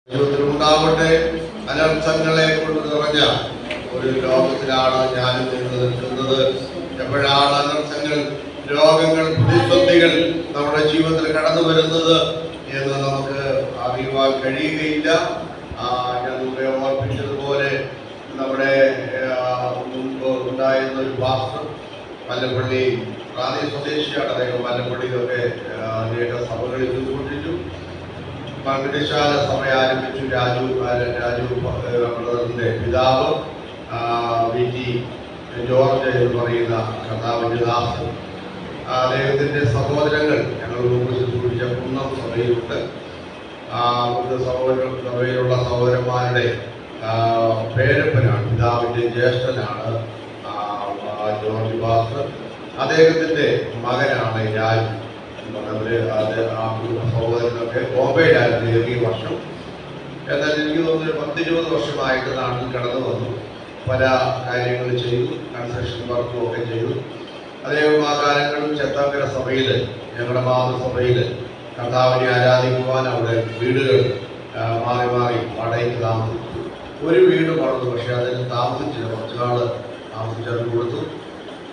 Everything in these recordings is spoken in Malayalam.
ജീവിതത്തിൽ ഉണ്ടാവട്ടെ. അനർത്ഥങ്ങളെ കൊണ്ട് നിറഞ്ഞ ഒരു ലോകത്തിലാണ് ഞാനും നിങ്ങൾ നിൽക്കുന്നത്. എപ്പോഴാണ് അനർത്ഥങ്ങൾ, രോഗങ്ങൾ, പ്രതിസന്ധികൾ നമ്മുടെ ജീവിതത്തിൽ കടന്നു വരുന്നത് എന്ന് നമുക്ക് അറിയുവാൻ കഴിയുകയില്ല. ഞാൻ മുമ്പേ ഓർപ്പിച്ചതുപോലെ നമ്മുടെ മുമ്പ് ഉണ്ടായിരുന്ന ഒരു പാസ്റ്റർ മല്ലപ്പള്ളി സ്വദേശിയാണ്. അദ്ദേഹം മല്ലപ്പള്ളിയിലൊക്കെ അനേക സഭകളിൽ ശുശ്രൂഷിച്ചു. പങ്കടിശാല സഭ ആരംഭിച്ചു. രാജു ബ്രദറിന്റെ പിതാവ് VT ജോർജ് എന്ന് പറയുന്ന കർത്താവിന്റെ ദാസൻ, അദ്ദേഹത്തിന്റെ സഹോദരങ്ങൾ ഞങ്ങൾ മുമ്പ് ശുശ്രൂഷിച്ച കുന്നം സഭയിലുണ്ട്. സഭയിലുള്ള സഹോദരന്മാരുടെ പേരപ്പനാണ്, പിതാവിന്റെ ജ്യേഷ്ഠനാണ് ജോർജ് പാസ്റ്റർ. അദ്ദേഹത്തിന്റെ മകനാണ് രാജു. സഹോദരനൊക്കെ ബോംബെയിലായിരുന്നു 7 വർഷം. എന്നാൽ എനിക്ക് തോന്നുന്നു 10-20 വർഷമായിട്ട് നാട്ടിൽ കടന്നു വന്നു. പല കാര്യങ്ങൾ ചെയ്തു, കൺസ്ട്രക്ഷൻ വർക്കും ഒക്കെ ചെയ്തു. അദ്ദേഹം ആ കാലങ്ങളിൽ ചെത്താങ്കര സഭയിൽ, ഞങ്ങളുടെ മാതൃസഭയിൽ കർത്താവിനെ ആരാധിക്കുവാൻ അവിടെ വീടുകൾ മാറി മാറി വാടകയ്ക്ക് താമസിച്ചു. ഒരു വീട് വളർന്നു, പക്ഷെ അതിൽ താമസിച്ചില്ല. കുറച്ചു നാൾ താമസിച്ചത് കൊടുത്തു.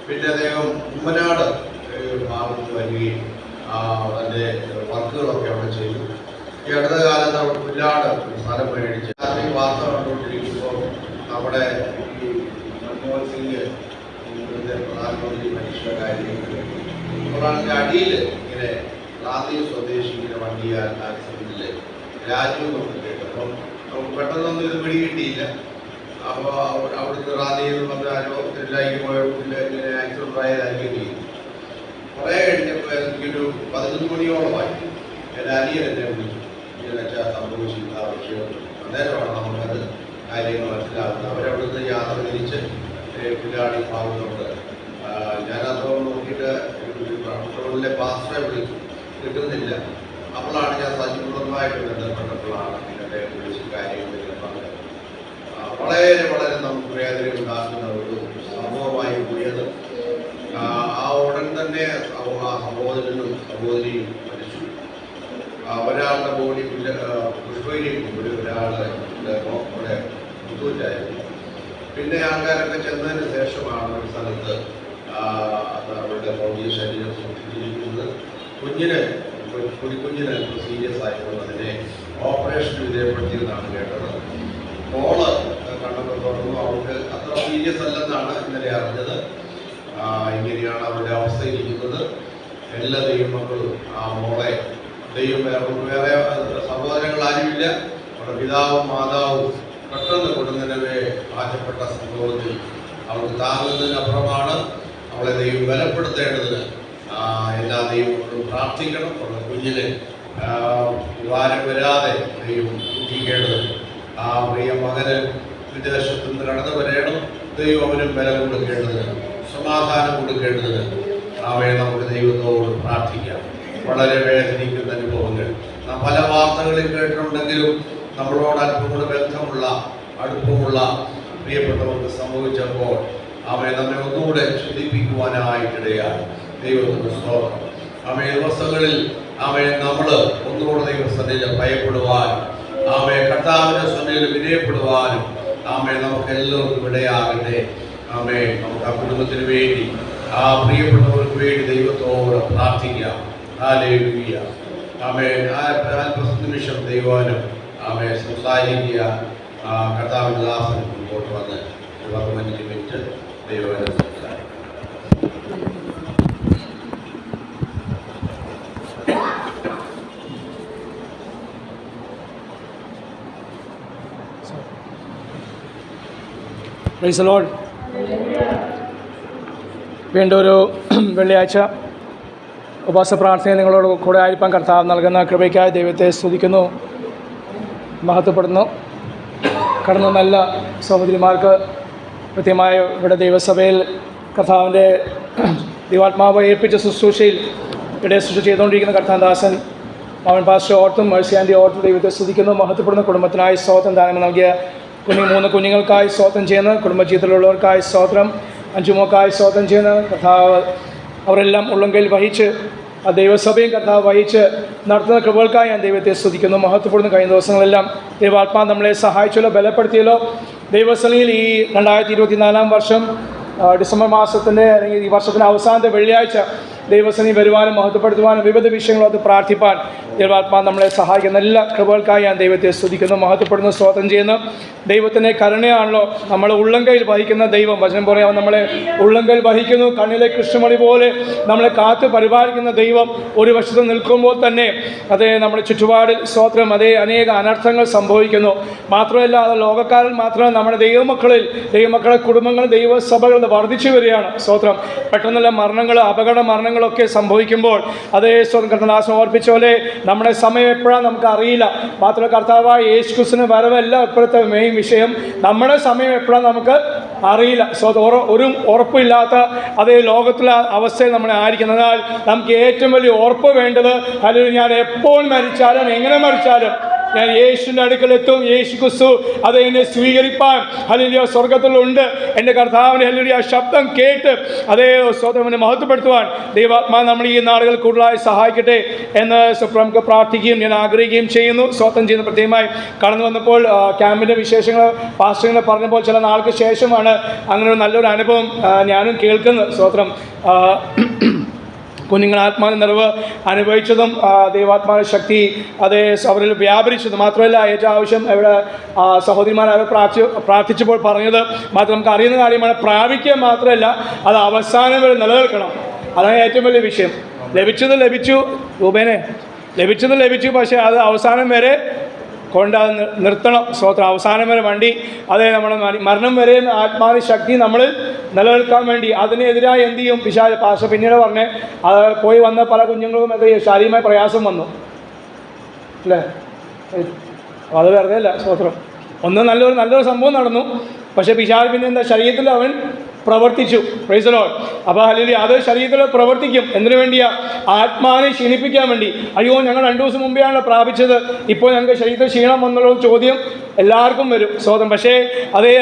പിന്നെ അദ്ദേഹം ഉമ്മനാട് ഭാഗത്ത് വരികയും അതിൻ്റെ വർക്കുകളൊക്കെ അവിടെ ചെയ്തു. ഈ അടുത്ത കാലത്ത് അവിടെ പുല്ലാട് സ്ഥലം മേടിച്ച് രാത്രി വാർത്ത കണ്ടുകൊണ്ടിരിക്കുമ്പോൾ നമ്മുടെ ഈ മൻമോഹൻ സിംഗ് പ്രധാനമന്ത്രി മനുഷ്യ കാര്യത്തിൽ അടിയിൽ ഇങ്ങനെ റാന്നി സ്വദേശി ഇങ്ങനെ വണ്ടി ആക്സിഡന്റില് രാജു എന്നൊക്കെ കേട്ടപ്പോൾ നമുക്ക് പെട്ടെന്നൊന്നും ഇത് പിടികിട്ടിയില്ല. അപ്പോൾ അവിടുത്തെ റാന്നിയിൽ നിന്ന് വന്ന് ആരോ തിരുലായിക്ക് പോയ ഇങ്ങനെ ആക്സിഡന്റ് ആയതായിരിക്കും ചെയ്യുന്നു. കുറേ കഴിഞ്ഞപ്പോൾ എനിക്കൊരു 11 മണിയോളമായി എൻ്റെ അനിയൻ എന്നെ വിളിച്ചു. ഇങ്ങനെ സംഭവിച്ചില്ല ആ വിഷയം. അന്നേരമാണ് നമുക്കത് കാര്യങ്ങൾ മനസ്സിലാക്കുന്നത്. അവരവിടുന്ന് യാത്ര തിരിച്ച് പുല്ലാടി ഭാഗത്തുണ്ട്. ഞാനപ്പോൾ നോക്കിയിട്ട് റോഡിലെ പാസ്റ്ററെ വിളിച്ചു, കിട്ടുന്നില്ല. അപ്പോഴാണ് ഞാൻ സജീവമായിട്ട് ബന്ധപ്പെട്ടപ്പോഴാണ് ഇങ്ങനെ വിളിച്ച് കാര്യങ്ങളെല്ലാം പറഞ്ഞത്. വളരെ വളരെ നമുക്ക് വേദന ഉണ്ടാക്കുന്ന ഒരു സംഭവമായി പോയത്. ആ ഉടൻ തന്നെ ആ സഹോദരനും സഹോദരിയും മരിച്ചു. ഒരാളുടെ ബോഡി പുഷ്പയിലേക്ക് പോയി, ഒരാളുടെ ഇവിടെ ബുദ്ധിമുട്ടായിരുന്നു. പിന്നെ ആൾക്കാരൊക്കെ ചെന്നതിന് ശേഷമാണ് ഒരു സ്ഥലത്ത് അവരുടെ ഭൗതിക ശരീരം സൂക്ഷിച്ചിരിക്കുന്നത്. കുഞ്ഞിന് സീരിയസ് ആയപ്പോൾ അതിനെ ഓപ്പറേഷൻ വിധേയപ്പെടുത്തിയെന്നാണ് കേട്ടത്. മോള് കണ്ണൊക്കെ തുറന്നു. അവർക്ക് അത്ര സീരിയസ് അല്ലെന്നാണ് ഇന്നലെ അറിഞ്ഞത്. ഇങ്ങനെയാണ് അവരുടെ അവസ്ഥയിരിക്കുന്നത്. എല്ലാ ദൈവമക്കളും ആ മോളെ വേറെ സഹോദരങ്ങൾ ആരുമില്ല. അവരുടെ പിതാവും മാതാവും പെട്ടെന്ന് കൊടുങ്ങനവെ മാറ്റപ്പെട്ട സംഭവത്തിൽ അവർക്ക് താങ്ങുന്നതിനപ്പുറമാണ്. അവളെ ദൈവം ബലപ്പെടുത്തേണ്ടതിന് എല്ലാ ദൈവങ്ങളും പ്രാർത്ഥിക്കണം. അവരുടെ കുഞ്ഞിനെ വാരം വരാതെ ദൈവം സൂക്ഷിക്കേണ്ടത്. ആ പ്രിയ മകന് വിദേശത്തു നിന്ന് കടന്നു വരേണം. ദൈവം അവനും ബലം കൊടുക്കേണ്ടതിന്, സമാധാനം കൊടുക്കേണ്ടതിന് അവയെ നമുക്ക് ദൈവത്തോട് പ്രാർത്ഥിക്കാം. വളരെ വേദനിക്കുന്ന അനുഭവങ്ങൾ നാം പല വാർത്തകളിൽ കേട്ടിട്ടുണ്ടെങ്കിലും നമ്മളോട് അല്പം കൂടെ ബന്ധമുള്ള അടുപ്പമുള്ള പ്രിയപ്പെട്ടവർക്ക് സംഭവിച്ചപ്പോൾ അവയെ നമ്മെ ഒന്നുകൂടെ ചിന്തിപ്പിക്കുവാനായിട്ടിടയായി. ദൈവത്തിന്റെ സ്തോത്രം. അവയെ ദിവസങ്ങളിൽ അവയെ നമ്മൾ ഒന്നുകൂടെ ദൈവസന്നിധിയിൽ ഭയപ്പെടുവാനും അവയെ കർത്താവിന്റെ സന്നിധിയിൽ വിനയപ്പെടുവാനും അവയെ നമുക്ക് എല്ലാവർക്കും ഇടയാകട്ടെ. ആമേ. നമുക്ക് ആ കുടുംബത്തിന് വേണ്ടി, ആ പ്രിയപ്പെട്ടവർക്ക് വേണ്ടി ദൈവത്തോട് പ്രാർത്ഥിക്കാം. ഹല്ലേലൂയ. ആമേൻ. അല്പനിമിഷം ദൈവവചനം ആമേൻ സംസാരിക്കുക. കർത്താവിന്റെ ദാസൻ മുമ്പോട്ട് വന്ന് 15 മിനിറ്റ് ദൈവവചനം സംസാരിക്കും. Praise the Lord. വീണ്ടും ഒരു വെള്ളിയാഴ്ച ഉപവാസ പ്രാർത്ഥനയിൽ നിങ്ങളോട് കൂടെ ആയിരിക്കാൻ കർത്താവ് നൽകുന്ന കൃപയ്ക്കായി ദൈവത്തെ സ്തുതിക്കുന്നു, മഹത്വപ്പെടുന്നു. കടന്നു നല്ല സഹോദരിമാർക്ക് കൃത്യമായ ഇവിടെ ദൈവസഭയിൽ കർത്താവിൻ്റെ ദൈവാത്മാവ് ഏൽപ്പിച്ച ശുശ്രൂഷയിൽ ഇവിടെ ശുശ്രൂഷ ചെയ്തുകൊണ്ടിരിക്കുന്ന കർത്താദാസൻ അവൻ പാസ്റ്റർ ഓർത്തും മേഴ്സി ആൻറ്റി ഓർത്തും ദൈവത്തെ സ്തുതിക്കുന്നു, മഹത്വപ്പെടുന്ന. കുടുംബത്തിനായി സ്തോത്രം. ദാനം നൽകിയ 3 കുഞ്ഞുങ്ങൾക്കായി സ്തോത്രം ചെയ്യുന്ന, കുടുംബജീവിതത്തിലുള്ളവർക്കായി സ്തോത്രം, 5 മോക്കായി സ്തോത്രം ചെയ്യുന്ന കർത്താവ് അവരെല്ലാം ഉള്ളംകൈയിൽ വഹിച്ച് ആ ദൈവസഭയും കർത്താവ് വഹിച്ച് നടത്തുന്ന കൃപകൾക്കായി ഞാൻ ദൈവത്തെ സ്തുതിക്കുന്നു, മഹത്വപ്പെടുന്നു. കഴിഞ്ഞ ദിവസങ്ങളെല്ലാം ദൈവാത്മാവ് നമ്മളെ സഹായിച്ചല്ലോ, ബലപ്പെടുത്തിയല്ലോ. ദൈവസഭയിൽ ഈ 2024 വർഷം ഡിസംബർ മാസത്തിൻ്റെ അല്ലെങ്കിൽ ഈ വർഷത്തിൻ്റെ അവസാനത്തെ വെള്ളിയാഴ്ച ദൈവസേന വരുവാനും മഹത്വപ്പെടുത്തുവാനും വിവിധ വിഷയങ്ങളത് പ്രാർത്ഥിപ്പാൻ ദൈവാത്മാ നമ്മളെ സഹായിക്കുന്ന എല്ലാ കൃപകൾക്കായി ഞാൻ ദൈവത്തെ സ്തുതിക്കുന്നു, മഹത്വപ്പെടുന്നു, സ്തോത്രം ചെയ്യുന്നു. ദൈവത്തിൻ്റെ കരുണയാണല്ലോ നമ്മൾ ഉള്ളംകൈയിൽ വഹിക്കുന്ന ദൈവം. വചനം പറയാൻ നമ്മളെ ഉള്ളംകൈയിൽ വഹിക്കുന്നു, കണ്ണിലെ കൃഷ്ണമണി പോലെ നമ്മളെ കാത്ത് പരിപാലിക്കുന്ന ദൈവം ഒരു വശത്ത് നിൽക്കുമ്പോൾ തന്നെ അതേ നമ്മുടെ ചുറ്റുപാടിൽ സ്തോത്രം അതേ അനേക അനർത്ഥങ്ങൾ സംഭവിക്കുന്നു. മാത്രമല്ല അത് ലോകക്കാരിൽ മാത്രമല്ല നമ്മുടെ ദൈവമക്കളെ കുടുംബങ്ങൾ ദൈവസഭകൾ വർദ്ധിച്ചു വരികയാണ്. സ്തോത്രം പെട്ടെന്നുള്ള മരണങ്ങൾ, അപകട മരണങ്ങളൊക്കെ സംഭവിക്കുമ്പോൾ അതേ സ്തോത്രം കർത്താദാസൻ ഓർപ്പിച്ച പോലെ നമ്മുടെ സമയം എപ്പോഴാണ് നമുക്ക് അറിയില്ല. മാത്രമല്ല കർത്താവായ യേശുക്രിസ്തുവിന്റെ വരവല്ല ഇപ്പോഴത്തെ മെയിൻ വിഷയം. നമ്മുടെ സമയം എപ്പോഴാണ് നമുക്ക് അറിയില്ല. ഒരു ഉറപ്പില്ലാത്ത അതേ ലോകത്തിലെ അവസ്ഥയിൽ നമ്മൾ ആയിരിക്കുന്നതിനാൽ നമുക്ക് ഏറ്റവും വലിയ ഉറപ്പ് വേണ്ടത് അല്ലെങ്കിൽ ഞാൻ എപ്പോൾ മരിച്ചാലും എങ്ങനെ മരിച്ചാലും ഞാൻ യേശുവിൻ്റെ അടുക്കലെത്തും. യേശു ക്രിസ്തു അത് എന്നെ സ്വീകരിപ്പാൻ ഹല്ലേലൂയ സ്വർഗത്തിലുണ്ട്. എൻ്റെ കർത്താവിൻ്റെ ഹല്ലേലൂയ ശബ്ദം കേട്ട് അതേ സ്തോത്രത്തിനെ മഹത്വപ്പെടുത്തുവാൻ ദൈവാത്മാ നമ്മൾ ഈ നാളുകൾ കൂടുതലായി സഹായിക്കട്ടെ എന്ന് നമുക്ക് പ്രാർത്ഥിക്കുകയും ഞാൻ ആഗ്രഹിക്കുകയും ചെയ്യുന്നു. സ്തോത്രം ചെയ്യുന്ന പ്രത്യേകമായി കടന്നു വന്നപ്പോൾ ക്യാമ്പിൻ്റെ വിശേഷങ്ങൾ പാസ്റ്ററുകൾ പറഞ്ഞപ്പോൾ ചില നാൾക്ക് ശേഷമാണ് അങ്ങനെ ഒരു നല്ലൊരു അനുഭവം ഞാനും കേൾക്കുന്നത്. സ്തോത്രം കുഞ്ഞുങ്ങൾ ആത്മാവിൻ്റെ നിറവ് അനുഭവിച്ചതും ദൈവാത്മാവിൻ്റെ ശക്തി അതേ അവരിൽ വ്യാപരിച്ചതും മാത്രമല്ല ഏറ്റവും ആവശ്യം ഇവിടെ സഹോദരിമാർ അവർ പ്രാർത്ഥിച്ചപ്പോൾ പറഞ്ഞത് മാത്രം നമുക്ക് അറിയുന്ന കാര്യമാണ്. പ്രാപിക്കുക മാത്രമല്ല അത് അവസാനം വരെ നിലനിൽക്കണം. അതാണ് ഏറ്റവും വലിയ വിഷയം. ലഭിച്ചു രൂപേനെ ലഭിച്ചു, പക്ഷേ അത് അവസാനം വരെ കൊണ്ട് നിർത്തണം. സ്തോത്രം അവസാനം വരെ വണ്ടി അതേ നമ്മുടെ മരണം വരെ ആത്മാവിൻ്റെ ശക്തി നമ്മൾ നിലനിൽക്കാൻ വേണ്ടി അതിനെതിരായി എന്ത് ചെയ്യും പിശാച്. പാസ്റ്റർ പിന്നീട് പറഞ്ഞ് അത് പോയി വന്ന പല കുഞ്ഞുങ്ങൾക്കും അത് ശാരീരികമായ പ്രയാസം വന്നു അല്ലേ. അത് വെറുതെ അല്ല. സ്തോത്രം നല്ലൊരു സംഭവം നടന്നു, പക്ഷേ പിശാച് പിന്നെ എന്താ ശരീരത്തിൽ അവൻ പ്രവർത്തിച്ചു. Praise the Lord. അപ്പോൾ ഹല്ലേലൂയ അത് ശരീരത്തിൽ പ്രവർത്തിക്കും. എന്തിനു വേണ്ടിയാ? ആത്മാവിനെ ക്ഷീണിപ്പിക്കാൻ വേണ്ടി. അയ്യോ ഞങ്ങൾ 2 ദിവസം മുമ്പെയാണല്ലോ പ്രാപിച്ചത്, ഇപ്പോൾ ഞങ്ങൾക്ക് ശരീരത്തിൽ ക്ഷീണം വന്നുള്ള ചോദ്യം എല്ലാവർക്കും വരും. സ്വതം പക്ഷേ അതേ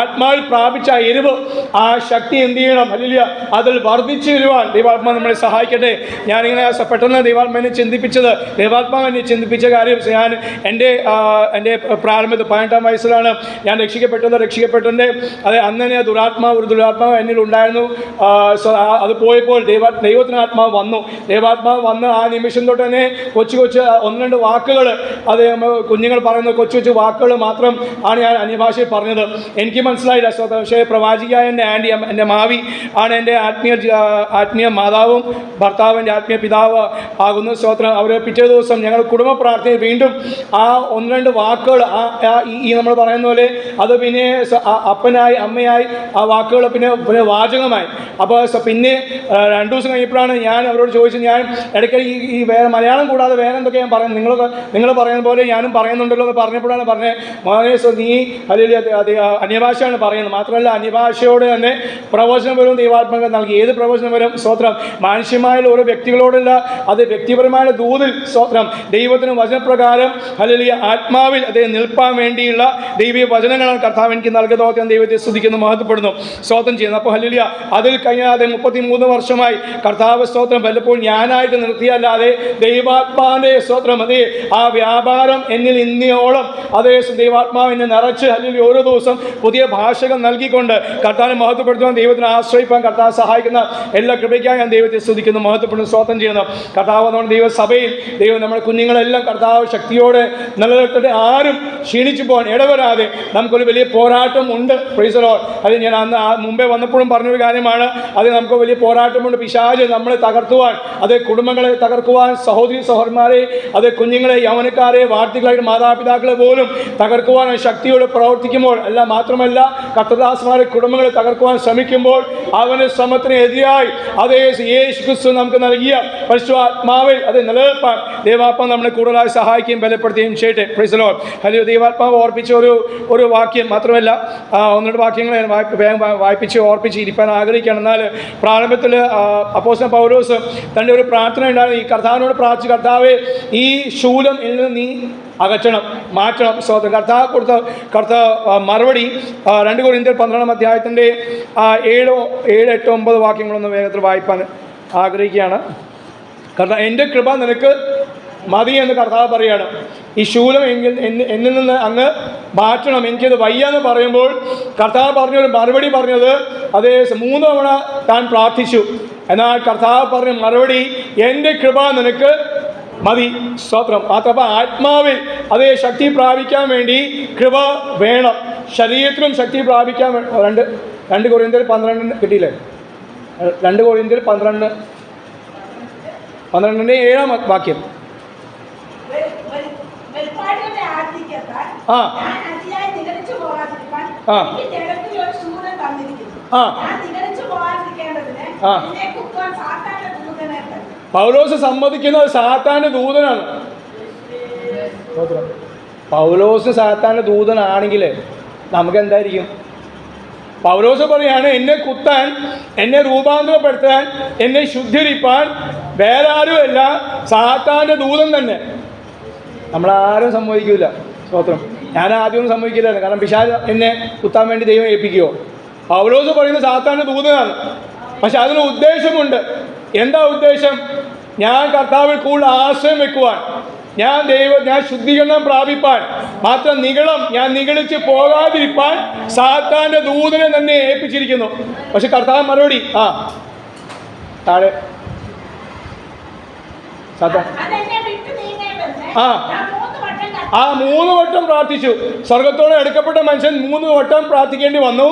ആത്മാവിൽ പ്രാപിച്ച ആ എരിവ് ആ ശക്തി എന്ത് ചെയ്യണം? ഹല്ലേലൂയ അതിൽ വർദ്ധിച്ചു വരുവാൻ ദൈവാത്മാവ് നമ്മളെ സഹായിക്കട്ടെ. ഞാനിങ്ങനെ പെട്ടെന്ന് ദൈവാത്മാവിനെ ചിന്തിപ്പിച്ച കാര്യം ഞാൻ എൻ്റെ പ്രാരംഭത്തിൽ 18-ാം വയസ്സിലാണ് ഞാൻ രക്ഷിക്കപ്പെട്ടതിൻ്റെ അതെ അന്ന് തന്നെ ഒരു ദുരാത്മാവ് എന്നിൽ ഉണ്ടായിരുന്നു. അത് പോയപ്പോൾ ദൈവത്തിന് ആത്മാവ് വന്ന് ആ നിമിഷം തൊട്ട് തന്നെ കൊച്ചു 1-2 വാക്കുകൾ അത് കുഞ്ഞുങ്ങൾ പറയുന്ന കൊച്ചു വാക്കുകൾ മാത്രം ആണ് ഞാൻ അന്യഭാഷയിൽ പറഞ്ഞത്. എനിക്ക് മനസ്സിലായില്ല. പക്ഷേ പ്രവാചികയായ എൻ്റെ മാവി ആണ് എൻ്റെ ആത്മീയ മാതാവും ഭർത്താവിൻ്റെ ആത്മീയ പിതാവ് ആകുന്നു. സ്തോത്രം. അവർ പിറ്റേ ദിവസം ഞങ്ങൾ കുടുംബ പ്രാർത്ഥന വീണ്ടും ആ 1-2 വാക്കുകൾ ഈ നമ്മൾ പറയുന്ന പോലെ അത് പിന്നെ അപ്പനായി അമ്മയായി ആ വാക്കുകൾ പിന്നെ വാചകമായി. അപ്പോൾ പിന്നെ 2 ദിവസം കഴിഞ്ഞപ്പോഴാണ് ഞാൻ അവരോട് ചോദിച്ചത്, ഞാൻ ഇടയ്ക്കിടെ ഈ വേറെ മലയാളം കൂടാതെ വേറെ എന്തൊക്കെ ഞാൻ പറയുന്നത്, നിങ്ങൾ പറയുന്ന പോലെ ഞാനും പറയുന്നുണ്ടല്ലോ എന്ന് പറഞ്ഞപ്പോഴാണ് പറഞ്ഞത്, മോനെ നീ അല്ലെങ്കിൽ അന്യഭാഷയാണ് പറയുന്നത്. മാത്രമല്ല അന്യഭാഷയോട് തന്നെ പ്രവചനപരവും ദൈവാത്മകം നൽകി. ഏത് പ്രവചനപരം? സ്തോത്രം മാനുഷ്യമായ ഓരോ വ്യക്തികളോടുള്ള അത് വ്യക്തിപരമായ ദൂതിൽ സ്തോത്രം ദൈവത്തിന് വചനപ്രകാരം അല്ലെങ്കിൽ ആത്മാവിൽ അത് നിൽപ്പാൻ വേണ്ടിയുള്ള ദൈവീയ വചനങ്ങളാണ് കർത്താവ് എനിക്ക് നൽകുന്നത്. ദൈവത്തെ സ്തുതിക്കുന്നു, മഹത്വപ്പെടുന്നു, സ്തോത്രം ചെയ്യുന്നു. അപ്പോൾ ഹല്ലേലൂയ അതിൽ കഴിഞ്ഞാൽ 33 വർഷമായി കർത്താവ് സ്തോത്രം വല്ലപ്പോൾ ഞാനായിട്ട് നിർത്തിയല്ലാതെ ദൈവാത്മാവിൻ്റെ സ്തോത്രം അതേ ആ വ്യാപാരം എന്നിൽ ഇന്നിയോളം അതേ ദൈവാത്മാവ് എന്നെ നിറച്ച് അല്ലെങ്കിൽ ഓരോ ദിവസം പുതിയ ഭാഷകൾ നൽകിക്കൊണ്ട് കർത്താവിനെ മഹത്വപ്പെടുത്തുവാൻ ദൈവത്തിന് ആശ്രയിപ്പാൻ കർത്താവ് സഹായിക്കുന്ന എല്ലാ കൃപയ്ക്കായി ഞാൻ ദൈവത്തെ സ്തുതിക്കുന്നു, മഹത്വപ്പെടുന്നു, സ്തോത്രം ചെയ്യുന്നു. കർത്താവ് നമ്മുടെ ദൈവസഭയിൽ നമ്മുടെ കുഞ്ഞുങ്ങളെല്ലാം കർത്താവ് ശക്തിയോടെ നിലനിർത്തട്ടെ. ആരും ക്ഷീണിച്ചു പോകാൻ ഇടവരാതെ നമുക്കൊരു വലിയ പോരാട്ടം ഉണ്ട്. Praise the Lord. അത് ഞാൻ അന്ന് മുമ്പേ വന്നപ്പോഴും പറഞ്ഞൊരു കാര്യമാണ്. അത് നമുക്ക് വലിയ പോരാട്ടമുണ്ട്. പിശാച് നമ്മളെ തകർത്തുവാൻ, അത് കുടുംബങ്ങളെ തകർക്കുവാൻ, സഹോദരന്മാരെ, അത് കുഞ്ഞുങ്ങളെ, യൗവനക്കാരെ, വാർദ്ധക്യങ്ങളായിട്ട് മാതാപിതാക്കളെ പോലും തകർക്കുവാൻ ശക്തിയോടെ പ്രവർത്തിക്കുമ്പോൾ മാത്രമല്ല കർത്തദാസന്മാരെ കുടുംബങ്ങളെ തകർക്കുവാൻ ശ്രമിക്കുമ്പോൾ അവൻ്റെ ശ്രമത്തിന് എതിരായി അതേ യേശു ക്രിസ്തു നമുക്ക് നൽകിയ പരിശുദ്ധാത്മാവിൽ അത് നിലനിൽപ്പാൻ ദൈവാത്മാവ് നമ്മളെ കൂടുതലായി സഹായിക്കുകയും ബലപ്പെടുത്തുകയും ചെയ്യട്ടെ. Praise the Lord. ഹല്ലേലൂയ. ദൈവാത്മാവ് ഓർപ്പിച്ച ഒരു വാക്യം മാത്രമല്ല 1-2 വാക്യങ്ങൾ വായിപ്പിച്ച് ഓർപ്പിച്ച് ഇരിക്കാൻ ആഗ്രഹിക്കുകയാണ്. എന്നാൽ പ്രാരംഭത്തിൽ അപ്പോസ്തലൻ പൗലോസ് തൻ്റെ ഒരു പ്രാർത്ഥന ഉണ്ടായിരുന്നു. ഈ കർത്താവിനോട് പ്രാർത്ഥിച്ചു, കർത്താവേ ഈ ശൂലം എന്നിൽ നീ അകറ്റണം, മാറ്റണം. സ്തോത്രം. കർത്താവ് കൊടുത്ത മറുപടി 2 കൊരിന്ത്യർ 12-ാം അധ്യായത്തിൻ്റെ 7, 8, 9 വാക്യങ്ങളൊന്ന് വേഗത്തിൽ വായിപ്പാൻ ആഗ്രഹിക്കുകയാണ്. കാരണം എൻ്റെ കൃപ നിനക്ക് മതി എന്ന് കർത്താവ് പറയുകയാണ്. ഈ ശൂലം എന്നിൽ നിന്ന് അങ്ങ് മാറ്റണം, എനിക്കത് വയ്യാന്ന് പറയുമ്പോൾ കർത്താവ് പറഞ്ഞൊരു മറുപടി പറഞ്ഞത് അതേ 3 തവണ താൻ പ്രാർത്ഥിച്ചു. എന്നാൽ കർത്താവ് പറഞ്ഞ മറുപടി എൻ്റെ കൃപ നിനക്ക് മതി. സ്തോത്രം. മാത്രമല്ല ആത്മാവിൽ അതേ ശക്തി പ്രാപിക്കാൻ വേണ്ടി കൃപ വേണം, ശരീരത്തിലും ശക്തി പ്രാപിക്കാൻ 2 കൊരിന്ത്യർ 12 കിട്ടിയില്ലേ? 2 കൊരിന്ത്യർ 12:7 വാക്യം. പൗലോസ് സമ്മതിക്കുന്നത് സാത്താന്റെ ദൂതനാണ്. പൗലോസ് സാത്താന്റെ ദൂതനാണെങ്കിൽ നമുക്ക് എന്തായിരിക്കും? പൗലോസ് പറയാണ്, എന്നെ കുത്താൻ, എന്നെ രൂപാന്തരപ്പെടുത്താൻ, എന്നെ ശുദ്ധീകരിപ്പാൻ വേറെ ആരുമല്ല, സാത്താന്റെ ദൂതൻ തന്നെ. നമ്മളാരും സമ്മതിക്കില്ല. സ്തോത്രം. ഞാൻ ആദ്യമൊന്നും സമ്മതിക്കില്ലായിരുന്നു, കാരണം പിശാച് എന്നെ കുത്താൻ വേണ്ടി ദൈവം ഏൽപ്പിക്കുമോ? പൗലോസ് പറയുന്നത് സാത്താന്റെ ദൂതനാണ്. പക്ഷെ അതിന് ഉദ്ദേശമുണ്ട്. എന്താ ഉദ്ദേശം? ഞാൻ കർത്താവിൽ കൂടുതൽ ആശ്രയം വെക്കുവാൻ, ഞാൻ ശുദ്ധീകരണം പ്രാപിപ്പാൻ, മാത്രം ഞാൻ നിഗളിച്ച് പോകാതിരിപ്പാൻ സാത്താന്റെ ദൂതനെ തന്നെ ഏൽപ്പിച്ചിരിക്കുന്നു. പക്ഷെ കർത്താവ് മറുപടി താഴെ സാത്താൻ 3 വട്ടം പ്രാർത്ഥിച്ചു. സ്വർഗത്തോടെ എടുക്കപ്പെട്ട മനുഷ്യൻ 3 വട്ടം പ്രാർത്ഥിക്കേണ്ടി വന്നു.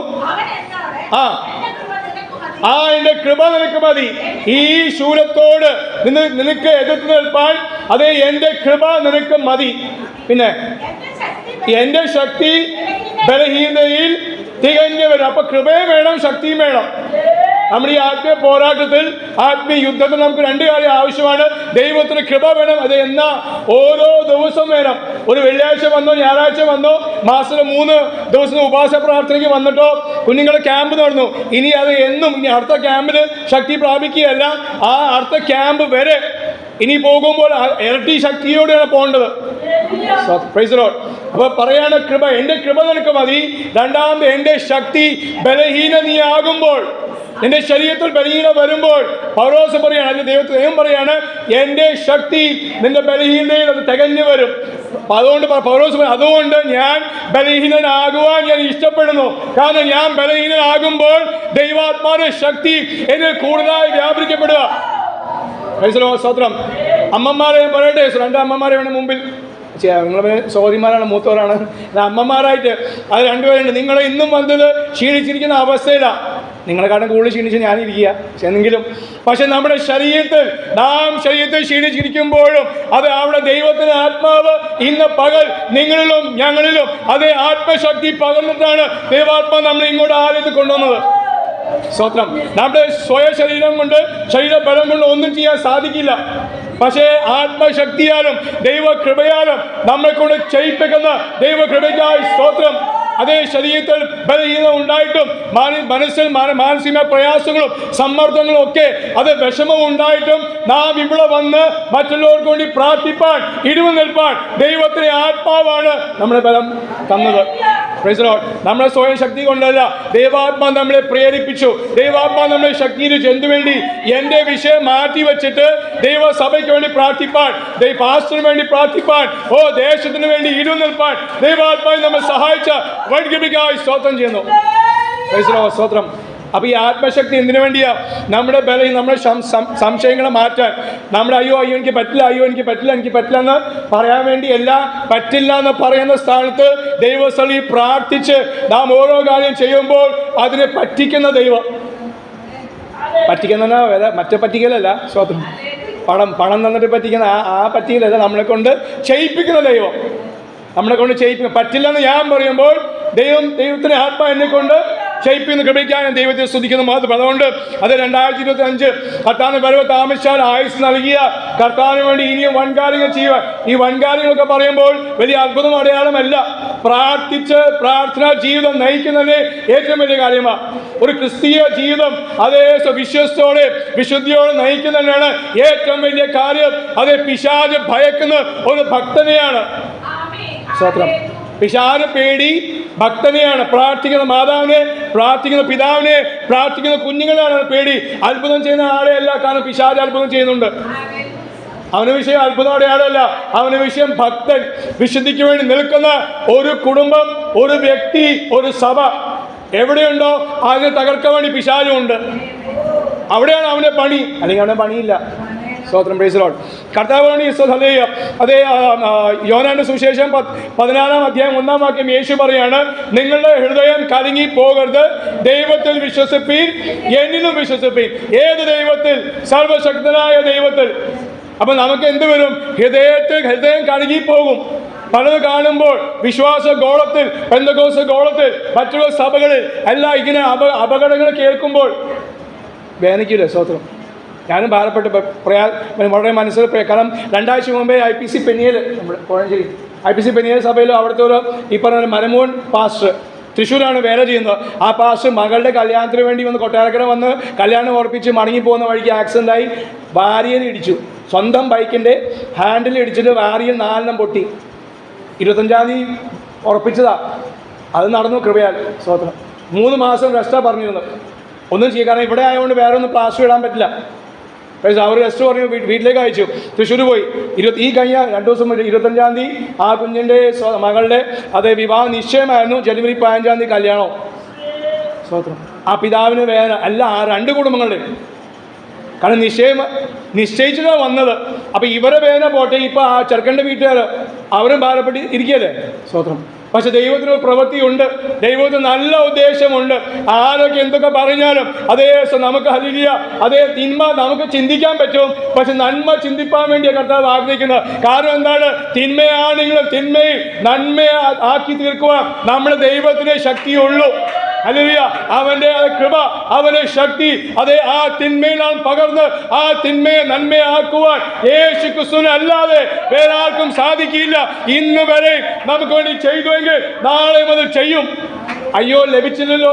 എൻ്റെ കൃപ നിനക്ക് മതി. ഈ ശൂലത്തോട് നിനക്ക് എതിർത്ത് നിൽപ്പാൻ അതേ എൻ്റെ കൃപ നിനക്ക് മതി. പിന്നെ എൻ്റെ ശക്തി ബലഹീനതയിൽ തികഞ്ഞു വരും. അപ്പൊ കൃപയും വേണം, ശക്തിയും വേണം. നമ്മുടെ ഈ ആത്മീയ പോരാട്ടത്തിൽ, ആത്മീയ യുദ്ധത്തിൽ നമുക്ക് 2 കാര്യം ആവശ്യമാണ്. ദൈവത്തിന് കൃപ വേണം. അത് എന്നാ? ഓരോ ദിവസവും വേണം. ഒരു വെള്ളിയാഴ്ച വന്നോ, ഞായറാഴ്ച വന്നോ, മാസത്തിൽ 3 ദിവസം ഉപവാസ പ്രാർത്ഥനയ്ക്ക് വന്നിട്ടോ കുഞ്ഞുങ്ങളെ ക്യാമ്പ് നടന്നു. ഇനി അത് എന്നും ഇനി അടുത്ത ക്യാമ്പിൽ ശക്തി പ്രാപിക്കുകയല്ല, ആ അടുത്ത ക്യാമ്പ് വരെ ഇനി പോകുമ്പോൾ ഇരട്ടി ശക്തിയോടെയാണ് പോകേണ്ടത്. അപ്പൊ പറയാണ് കൃപ, എൻ്റെ കൃപ നിനക്ക് മതി. രണ്ടാമത് എൻ്റെ ശക്തി ബലഹീന നീ ആകുമ്പോൾ, നിന്റെ ശരീരത്തിൽ ബലഹീന വരുമ്പോൾ പൗലോസ് പറയാണ്, അല്ലെങ്കിൽ ദൈവം പറയാണ്, എൻ്റെ ശക്തി നിന്റെ ബലഹീനതയിൽ അത് തികഞ്ഞു വരും. അതുകൊണ്ട് പൗലോസ് അതുകൊണ്ട് ഞാൻ ബലഹീനനാകുവാൻ ഞാൻ ഇഷ്ടപ്പെടുന്നു. കാരണം ഞാൻ ബലഹീനനാകുമ്പോൾ ദൈവാത്മാവിന്റെ ശക്തി എന്നിൽ കൂടുതലായി വ്യാപരിക്കപ്പെടുക. സ്തോത്രം. അമ്മമാരെ ഞാൻ പറയട്ടെ, 2 അമ്മമാരെ വേണം മുമ്പിൽ. നിങ്ങൾ സഹോദരിമാരാണ്, മൂത്തവരാണ്, അമ്മമാരായിട്ട് അത് 2 പേരുണ്ട്. നിങ്ങൾ ഇന്നും വന്നത് ക്ഷീണിച്ചിരിക്കുന്ന അവസ്ഥയിലാണ്. നിങ്ങളെക്കാട്ടും കൂടുതൽ ക്ഷീണിച്ച് ഞാനിരിക്കുക. പക്ഷെ നമ്മുടെ ശരീരത്തിൽ ക്ഷീണിച്ചിരിക്കുമ്പോഴും അത് അവിടെ ദൈവത്തിന്റെ ആത്മാവ് ഇന്ന് പകൽ നിങ്ങളിലും ഞങ്ങളിലും അതേ ആത്മശക്തി പകർന്നിട്ടാണ് ദൈവാത്മാവ് നമ്മൾ ഇങ്ങോട്ട് ആലയത്തിൽ കൊണ്ടുവന്നത്. സ്തോത്രം. നമ്മുടെ ശരീരം കൊണ്ട്, ശരീരബലം കൊണ്ട് ഒന്നും ചെയ്യാൻ സാധിക്കില്ല. പക്ഷേ ആത്മശക്തിയാലും ദൈവകൃപയാലും നമ്മളെ കൊണ്ട് ചെയ്യിപ്പിക്കുന്ന ദൈവകൃപയ്ക്കായി സ്തോത്രം. അതേ ശരീരത്തിൽ ബലഹീനത ഉണ്ടായിട്ടും മനസ്സിൽ മാനസിക പ്രയാസങ്ങളും സമ്മർദ്ദങ്ങളും ഒക്കെ അത് വിഷമം ഉണ്ടായിട്ടും നാം ഇവിടെ വന്ന് മറ്റുള്ളവർക്ക് വേണ്ടി പ്രാർത്ഥിപ്പാൻ, ഇടിവ് നിൽപ്പാൻ ദൈവത്തിന്റെ ആത്മാവാണ് നമ്മളെ ബലം തന്നത്. നമ്മളെ സ്വയം ശക്തി കൊണ്ടല്ല, ദൈവാത്മാ നമ്മളെ പ്രേരിപ്പിച്ചു. ദൈവാത്മാ നമ്മളെ ശക്തീകരിച്ചു. എന്തുവേണ്ടി? എൻ്റെ വിഷയം മാറ്റി വെച്ചിട്ട് ദൈവസഭയ്ക്ക് വേണ്ടി പ്രാർത്ഥിപ്പാൻ, പാസ്റ്ററിന് വേണ്ടി പ്രാർത്ഥിപ്പാൻ, ദേശത്തിന് വേണ്ടി ഇടിവ് നിൽപ്പാൻ ദൈവാത്മാവിനെ നമ്മെ സഹായിച്ച വൈദ്യുതിക്കായി സ്തോത്രം ചെയ്യുന്നു. സ്തോത്രം. അപ്പൊ ഈ ആത്മശക്തി എന്തിനു വേണ്ടിയാ? നമ്മുടെ ബലം, നമ്മുടെ സംശയങ്ങളെ മാറ്റാൻ, നമ്മുടെ അയ്യോ എനിക്ക് പറ്റില്ല എന്ന് പറയാൻ വേണ്ടിയല്ല. പറ്റില്ല എന്ന് പറയുന്ന സ്ഥാനത്ത് ദൈവസ്ഥലിൽ പ്രാർത്ഥിച്ച് നാം ഓരോ കാര്യം ചെയ്യുമ്പോൾ അതിനെ പറ്റിക്കുന്ന ദൈവം, പറ്റിക്കുന്ന മറ്റേ പറ്റിക്കലല്ല, സ്തോത്രം, പണം തന്നിട്ട് പറ്റിക്കുന്ന ആ പറ്റിക്കലല്ല, നമ്മളെ കൊണ്ട് ചെയ്യിപ്പിക്കുന്ന ദൈവം, നമ്മളെ കൊണ്ട് ചെയ്യിപ്പിക്കും. പറ്റില്ലെന്ന് ഞാൻ പറയുമ്പോൾ ദൈവത്തിന് ആത്മാ എന്നെ കൊണ്ട് ചെയ്യിപ്പിക്കുന്ന കൃപയ്ക്കായി ഞാൻ ദൈവത്തെ സ്തുതിക്കുന്നു. അതുകൊണ്ട് അത് 2025 കർത്താവിന് വരവ് താമസിച്ചാൽ ആയുസ് നൽകിയ കർത്താവിന് വേണ്ടി ഇനിയും വൻകാര്യങ്ങൾ ചെയ്യുക. ഈ വൻകാര്യങ്ങളൊക്കെ പറയുമ്പോൾ വലിയ അത്ഭുതം അടയാളമല്ല, പ്രാർത്ഥിച്ച് പ്രാർത്ഥനാ ജീവിതം നയിക്കുന്നതിന് ഏറ്റവും വലിയ കാര്യമാണ്. ഒരു ക്രിസ്തീയ ജീവിതം അതേ വിശ്വസ്തോടെ വിശുദ്ധിയോടെ നയിക്കുന്നതിനാണ് ഏറ്റവും വലിയ കാര്യം. അതേ പിശാച് ഭയക്കുന്ന ഒരു ഭക്തനെയാണ്. സ്തോത്രം. പിശാച് പേടി ഭക്തനെയാണ്. പ്രാർത്ഥിക്കുന്ന മാതാവിനെ, പ്രാർത്ഥിക്കുന്ന പിതാവിനെ, പ്രാർത്ഥിക്കുന്ന കുഞ്ഞുങ്ങളാണ് പേടി. അത്ഭുതം ചെയ്യുന്ന ആളെയല്ല, കാരണം പിശാച് അത്ഭുതം ചെയ്യുന്നുണ്ട്. അവന് വിഷയം അത്ഭുതോടെയാണല്ല, അവന് വിഷയം ഭക്തൻ, വിശുദ്ധിക്ക് വേണ്ടി നിൽക്കുന്ന ഒരു കുടുംബം, ഒരു വ്യക്തി, ഒരു സഭ എവിടെയുണ്ടോ അതിനെ തകർക്കാൻ വേണ്ടി പിശാചുണ്ട്. അവിടെയാണ് അവൻ്റെ പണി, അല്ലെങ്കിൽ അവൻ്റെ പണിയില്ല. സ്തോത്രം, പ്രൈസ് ദി ലോർഡ്. കർത്താവിനോട് ഹല്ലേലൂയ. അതേ യോഹന്നാന്റെ സുവിശേഷം 14-ാം അധ്യായം 1-ാം വാക്യം യേശു പറയാണ്, നിങ്ങളുടെ ഹൃദയം കലങ്ങി പോകരുത്, ദൈവത്തിൽ വിശ്വസിപ്പീൻ, എന്നിലും വിശ്വസിപ്പീൻ. ഏത് ദൈവത്തിൽ? സർവശക്തനായ ദൈവത്തിൽ. അപ്പൊ നമുക്ക് എന്ത് വരും? ഹൃദയം കലങ്ങിപ്പോകും. പലത് കാണുമ്പോൾ വിശ്വാസ ഗോളത്തിൽ, പെന്തക്കോസ്ത് ഗോളത്തിൽ, മറ്റുള്ള സഭകളിൽ എല്ലാം ഇങ്ങനെ അപകടങ്ങൾ കേൾക്കുമ്പോൾ വേദനിക്കില്ലേ? സ്തോത്രം. ഞാനും ഭാരപ്പെട്ട് വളരെ മനസ്സിൽ കാരണം 2 ആഴ്ച മുമ്പേ IPC പെനിയൽ, നമ്മുടെ കോഴഞ്ചേരി IPC പെനിയൽ സഭയിലും അവിടുത്തെ ഒരു ഈ പറഞ്ഞ മരമോൻ പാസ്റ്റർ തൃശ്ശൂരാണ് വേല ചെയ്യുന്നത്. ആ പാസ്റ്റർ മകളുടെ കല്യാണത്തിന് വേണ്ടി വന്ന് കൊട്ടാരക്കര വന്ന് കല്യാണം ഉറപ്പിച്ച് മടങ്ങിപ്പോകുന്ന വഴിക്ക് ആക്സിഡൻ്റായി വാരിയൽ ഇടിച്ചു. സ്വന്തം ബൈക്കിൻ്റെ ഹാൻഡിൽ ഇടിച്ചിട്ട് വാരിയൽ 4 പൊട്ടി. 25-ാം തീയതി ഉറപ്പിച്ചതാ. അത് നടന്നു കൃപയാൽ. സ്തോത്രം. 3 മാസം റെസ്റ്റാണ് പറഞ്ഞിരുന്നത്. ഒന്നും ചെയ്യുക, കാരണം ഇവിടെ ആയതുകൊണ്ട് വേറെ ഒന്നും പ്ലാസ്റ്റർ ഇടാൻ പറ്റില്ല. പക്ഷേ അവർ റെസ്റ്റ് പറഞ്ഞു വീട്ടിലേക്ക് അയച്ചു. തൃശ്ശൂർ പോയി. ഈ കഴിഞ്ഞ 2 ദിവസം മുന്നേ 25-ാം തീയതി ആ കുഞ്ഞിൻ്റെ മകളുടെ അതേ വിവാഹ നിശ്ചയമായിരുന്നു. ജനുവരി 15-ാം തീയതി കല്യാണം. സ്തോത്രം. ആ പിതാവിന് വേദന അല്ല, ആ 2 കുടുംബങ്ങളുടെ, കാരണം നിശ്ചയിച്ചിട്ടാണ് വന്നത്. അപ്പം ഇവരെ വേദന പോട്ടെ, ഇപ്പം ആ ചെറുക്കൻ്റെ വീട്ടുകാർ അവരും ഭാരപ്പെട്ട് ഇരിക്കുകയല്ലേ? സ്തോത്രം. പക്ഷെ ദൈവത്തിന് ഒരു പ്രവൃത്തിയുണ്ട്, ദൈവത്തിന് നല്ല ഉദ്ദേശമുണ്ട്. ആരൊക്കെ എന്തൊക്കെ പറഞ്ഞാലും അതേ നമുക്ക് ഹല്ലേലൂയ, അതേ തിന്മ നമുക്ക് ചിന്തിക്കാൻ പറ്റും, പക്ഷെ നന്മ ചിന്തിപ്പാൻ വേണ്ടിയ കർത്താവ് ആഗ്രഹിക്കുന്നത്. കാരണം എന്താണ്? തിന്മയാണെങ്കിലും തിന്മയെ നന്മയെ ആക്കി തീർക്കുവാൻ നമ്മുടെ ദൈവത്തിന് ശക്തിയുള്ളൂ. ഹല്ലേലൂയ. അവൻ്റെ കൃപ, അവൻ്റെ ശക്തി അതേ ആ തിന്മയിലാണ് പകർന്ന് ആ തിന്മയെ നന്മയാക്കുവാൻ യേശു ക്രിസ്തുവിനെ അല്ലാതെ വേറെ ആർക്കും സാധിക്കില്ല. ഇന്ന് വരെ നമുക്ക് വേണ്ടി ചെയ്തുവെങ്കിൽ നാളെ മുതൽ ചെയ്യും. അയ്യോ ലഭിച്ചില്ലല്ലോ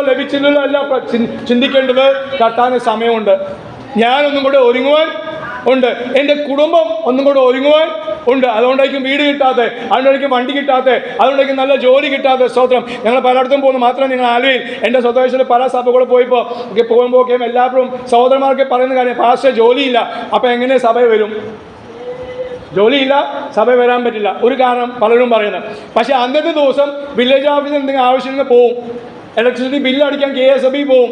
അല്ല ചിന്തിക്കേണ്ടത്. കർത്താവിന് സമയമുണ്ട്. ഞാനൊന്നും കൂടെ ഒരുങ്ങുവാൻ ഉണ്ട്, എൻ്റെ കുടുംബം ഒന്നും കൂടെ ഒരുങ്ങുവാൻ ഉണ്ട്. അതുകൊണ്ടായിരിക്കും വീട് കിട്ടാത്തത്, അതുകൊണ്ടായിരിക്കും വണ്ടി കിട്ടാത്തത്, അതുകൊണ്ടായിരിക്കും നല്ല ജോലി കിട്ടാത്തത്. സ്തോത്രം. ഞങ്ങൾ പലയിടത്തും പോകുന്നു. മാത്രമല്ല നിങ്ങൾ ആലുവയിൽ എൻ്റെ സ്വദേശത്തിൽ പല സഭകളിൽ പോകുമ്പോൾ ഒക്കെ എല്ലാവരും സഹോദരന്മാർക്ക് പറയുന്ന കാര്യം, പാസ്റ്റർ ജോലിയില്ല, അപ്പം എങ്ങനെ സഭ വരും? ജോലിയില്ല, സഭ വരാൻ പറ്റില്ല. ഒരു കാരണം പലരും പറയുന്നത്. പക്ഷേ അന്നത്തെ ദിവസം വില്ലേജ് ഓഫീസിൽ എന്തെങ്കിലും ആവശ്യത്തിന് പോവും, ഇലക്ട്രിസിറ്റി ബില്ല് അടിക്കാൻ KSB പോവും,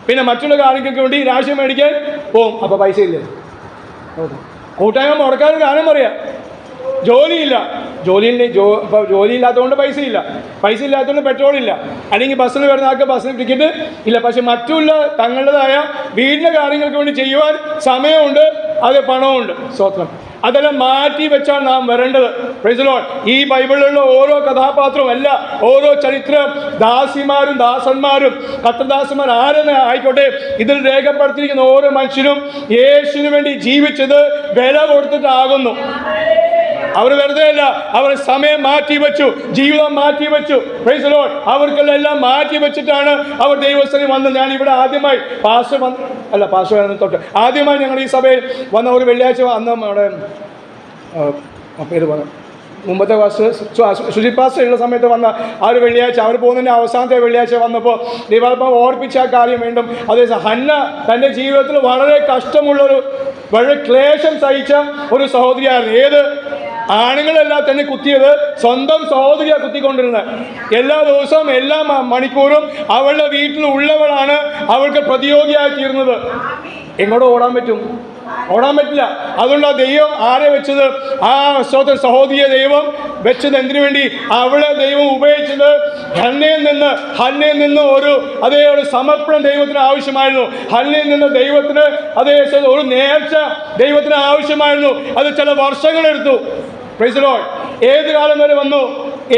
പിന്നെ മറ്റുള്ള കാര്യങ്ങൾക്ക് വേണ്ടി രാഷ്ട്രീയം മേടിക്കാൻ പോവും. അപ്പോൾ പൈസ ഇല്ലേ? കൂട്ടായ്മ മുടക്കാൻ കാരണം പറയാം, ജോലിയില്ല. ജോലിയില്ലാത്തതുകൊണ്ട് പൈസ ഇല്ലാത്തതുകൊണ്ട് പെട്രോൾ ഇല്ല, അല്ലെങ്കിൽ ബസ്സിൽ വരുന്ന ആൾക്ക് ബസ്സിന് ടിക്കറ്റ് ഇല്ല. പക്ഷെ മറ്റുള്ള തങ്ങളുടേതായ വീടിൻ്റെ കാര്യങ്ങൾക്ക് വേണ്ടി ചെയ്യുവാൻ സമയമുണ്ട്, അത് പണമുണ്ട്. സ്തോത്രം. അതെല്ലാം മാറ്റി വെച്ചാണ് നാം വരേണ്ടത്. Praise the Lord. ഈ ബൈബിളിലുള്ള ഓരോ കഥാപാത്രവും അല്ല, ഓരോ ചരിത്രം, ദാസിമാരും ദാസന്മാരും കർത്തദാസന്മാർ ആരെന്ന് ആയിക്കോട്ടെ, ഇതിൽ രേഖപ്പെടുത്തിയിരിക്കുന്ന ഓരോ മനുഷ്യരും യേശുവിന് വേണ്ടി ജീവിച്ചത് വില കൊടുത്തിട്ടാകുന്നു. അവർ വെറുതെ അല്ല, അവർ സമയം മാറ്റി വെച്ചു, ജീവിതം മാറ്റി വെച്ചു. Praise the Lord. അവർക്കെല്ലാം മാറ്റി വെച്ചിട്ടാണ് അവർ ദൈവസ്ഥയിൽ വന്ന്. ഞാൻ ഇവിടെ ആദ്യമായി ആദ്യമായി ഞങ്ങൾ ഈ സഭയിൽ വന്ന ഒരു വെള്ളിയാഴ്ച അന്ന് നമ്മുടെ പേര് പറഞ്ഞു മുമ്പത്തെ സുജിത് പാസ്റ്റർ ഉള്ള സമയത്ത് വന്ന ആ ഒരു വെള്ളിയാഴ്ച, അവർ പോകുന്നതിൻ്റെ അവസാനത്തെ വെള്ളിയാഴ്ച വന്നപ്പോൾ ദൈവാത്മാവ് ഓർപ്പിച്ച ആ കാര്യം വീണ്ടും. അതേസമയം ഹന്ന തൻ്റെ ജീവിതത്തിൽ വളരെ കഷ്ടമുള്ളൊരു, വളരെ ക്ലേശം സഹിച്ച ഒരു സഹോദരിയായിരുന്നു. ഏത് ആണുങ്ങളെല്ലാം തന്നെ കുത്തിയത് സ്വന്തം സഹോദരിയാണ് കുത്തിക്കൊണ്ടിരുന്നത്. എല്ലാ ദിവസവും എല്ലാ മണിക്കൂറും അവളുടെ വീട്ടിൽ ഉള്ളവളാണ് അവൾക്ക് പ്രതിയോഗിയായി തീർന്നത്. എങ്ങോട്ട് ഓടാൻ പറ്റും? ഓടാൻ പറ്റില്ല. അതുകൊണ്ട് ആ ദൈവം ആരെ വെച്ചത്? ആ സഹോദരിയെ ദൈവം വെച്ചത് എന്തിനു വേണ്ടി? അവളെ ദൈവം ഉപയോഗിച്ചത് ഹന്നയിൽ നിന്ന് ഒരു സമർപ്പണം ദൈവത്തിന് ആവശ്യമായിരുന്നു. ഹന്നയിൽ നിന്ന് ദൈവത്തിന് ഒരു നേർച്ച ദൈവത്തിന് ആവശ്യമായിരുന്നു. അത് ചില വർഷങ്ങളെടുത്തു. Praise the Lord. ഏത് കാലം വരെ വന്നു?